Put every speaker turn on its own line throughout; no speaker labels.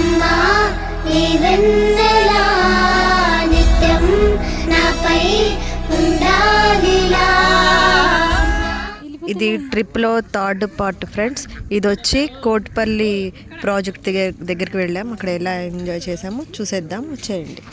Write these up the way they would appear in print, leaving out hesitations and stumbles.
అమ్మా నీవెన్నెలా నిత్యం నాపై ఉండాలిలా.
ఇది ట్రిప్లో థర్డ్ పార్ట్ ఫ్రెండ్స్. ఇది వచ్చి కోట్పల్లి ప్రాజెక్ట్ దగ్గరికి వెళ్ళాం. అక్కడ ఎలా ఎంజాయ్ చేసాము చూసేద్దాం, వచ్చేయండి.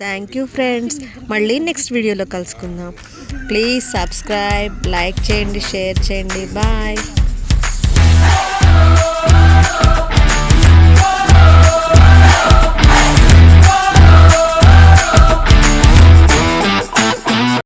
Thank you friends. మళ్ళీ నెక్స్ట్ వీడియోలో కలుసుకుందాం. ప్లీజ్ సబ్స్క్రైబ్, లైక్ చేయండి, షేర్ చేయండి. బాయ్.